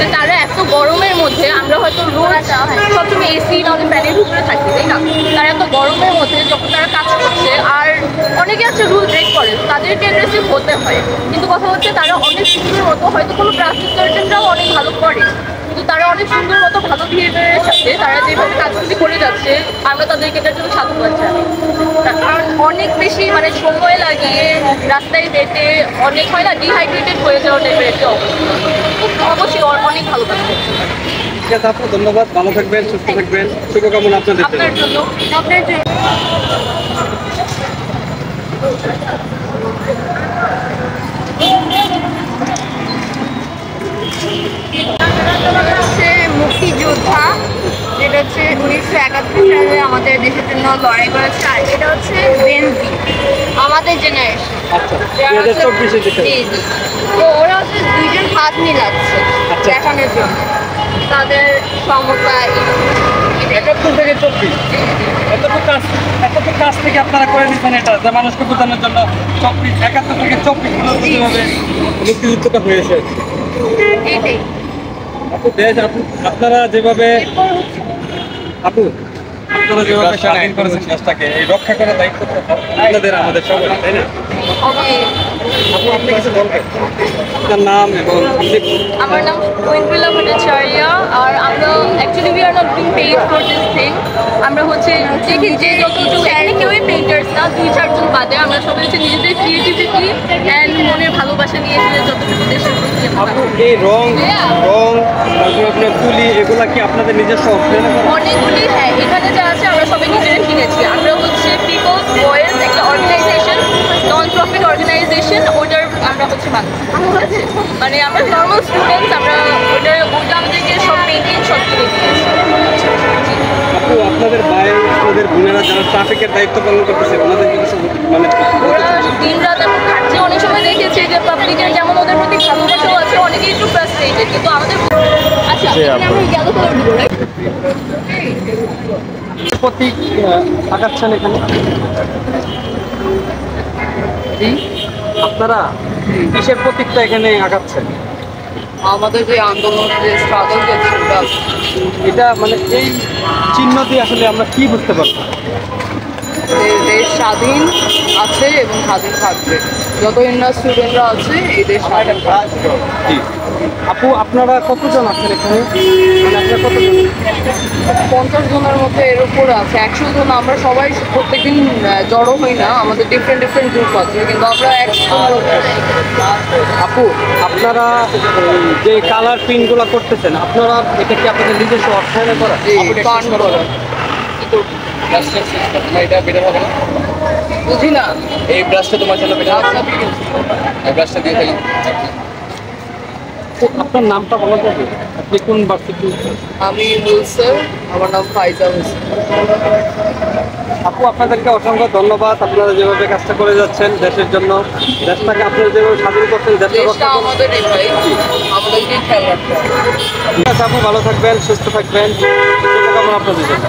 যে তারা এত গরমের মধ্যে, আমরা হয়তো রোজ সবসময় এসি নাহলে ফ্যানের ভিতরে থাকি, তাই না? তারা এত গরমের মধ্যে যখন তারা কাজ করছে, আর অনেকে আছে রুল ব্রেক করে, তাদেরকে অ্যাগ্রেসিভ হতে হয়। কিন্তু কথা হচ্ছে তারা অনেক সুন্দর মতো, হয়তো কোনো প্লাস্টিক সার্জনরাও অনেক ভালো করে, কিন্তু তারা অনেক সুন্দর মতো ভালো বিহেভিয়ারের সাথে তারা যেভাবে কাজগুলি করে যাচ্ছে, আমরা তাদেরকে এটার জন্য সাধুবাদ জানাই। কারণ অনেক বেশি মানে সময় লাগিয়ে রাস্তায় হেঁটে অনেক হয় না, ডিহাইড্রেটেড হয়ে যাওয়া টাইপের একটা অবস্থা। অবশ্যই অনেক ভালো কাজ করছে। ঠিক আছে আপু, ধন্যবাদ। ভালো থাকবেন, সুস্থ থাকবেন, শুভকামনা আপনার জন্য। আপনার জন্য হচ্ছে মুক্তিযোদ্ধা, যেটা হচ্ছে 1971 সালে আমাদের দেশের জন্য লড়াই করেছে। আর এটা হচ্ছে বেনজি, আমাদের জেনারেশন। আচ্ছা, 2024 জি জি। তো ওরা হচ্ছে দুইজন হাত মিলাচ্ছে দেখানোর জন্য তাদের সমতা। 71 থেকে 24 এতটুকু কাজ থেকে আপনারা করে নিচ্ছেন এটা, যে মানুষকে বোঝানোর জন্য 71 থেকে 24 পর্যন্ত যেভাবে মুক্তিযুদ্ধটা হয়েছে। এটাই আপনারা যেভাবে স্বাধীন করেছেন দেশটাকে, এই রক্ষা করার দায়িত্ব আপনাদের, আমাদের সবাই, তাই না? আপু, আপনি কিছু বলবেন? আপনার নাম এবং আমার নাম ঐন্দ্রিলা ভট্টাচার্য, আর আমরা actually we are not being paid for this thing. আমরা হচ্ছে যে যতটুকু, এখানে কেউই পেইন্টার্স না, 2-4 জন বাদে আমরা সবাই হচ্ছে নিজেদের ক্রিয়েটিভিটি অ্যান্ড মনের ভালোবাসা নিয়ে যতটুকু দেশের প্রতি। আপু, এই রং তারপর আপনার তুলি, এগুলা কি আপনাদের নিজস্ব? অনেকগুলি, হ্যাঁ, এখানে যা আছে আমরা সবাই নিজেরা কিনেছি। আমরা হচ্ছে পিপলস ভয়েস একটা অর্গানাইজেশন, নন প্রফিট অর্গানাইজেশন, ওটার আমরা হচ্ছে মানুষ, মানে আমরা নর্মাল স্টুডেন্টস, আমরা ওটা আমাদেরকে সব পেইন্টিং সব কিনে দিয়েছি। আপু, আপনাদের ভাই, আপনাদের বোনেরা যারা ট্রাফিকের দায়িত্ব পালন করতেছে, ওনাদের কিছু মানে ওরা দিন রাত এখন খাটছে। অনেক সময় দেখেছি যে পাবলিকের যেমন ওদের প্রতি ভালোবাসাও আছে, অনেকেই একটু ফ্রাস্ট্রেটেড, কিন্তু আমাদের আচ্ছা আমরা গেল করে দিব, রাইট? প্রতীক আঁকাচ্ছেন এখানে আপনারা, কিসের প্রতীকটা এখানে আঁকাচ্ছেন? আমাদের যে আন্দোলন, যে স্ট্রাগল, যে এটা মানে এই চিহ্ন দিয়ে আসলে আমরা কি বুঝতে পারছি? দেশ স্বাধীন আছে এবং স্বাধীন থাকবে। যত ইন্ডিয়ান স্টুডেন্টরা আছে এই দেশ স্বাধীন থাকবে। জি। আপু, আপনারা কতজন আছেন এখানে? মানে আপনারা কতজন? 50 জনের মধ্যে এর উপরে আছে, 100 জন। আমরা সবাই প্রত্যেকদিন জড়ো হই না, আমাদের ডিফারেন্ট গ্রুপ আছে, কিন্তু আমরা 100 জন। আপু, আপনারা যে কালার প্রিন্টগুলো করতেছেন, আপনারা এটা কি আপনাদের নিজস্ব অর্থায়নে করা? বুঝি না, এই ব্রাশটা তোমার জন্য বেটার হবে না? এই ব্রাশটা দিয়ে ফেলি। তো আপনার নামটা বলা যাবে? আপনি কোন ভার্সিটি? আমি হুলসের, আমার নাম ফাইজা হোসেন। আপু, আপনাদেরকে অসংখ্য ধন্যবাদ। আপনারা যেভাবে কাজটা করে যাচ্ছেন দেশের জন্য, দেশটাকে আপনারা যেভাবে স্বাধীন করছেন, দেশটা আমাদেরই ভাই, আমাদেরকে খেয়াল রাখতে হবে। ঠিক আছে আপু, ভালো থাকবেন, সুস্থ থাকবেন, শুভকামনা আপনাদের জন্য।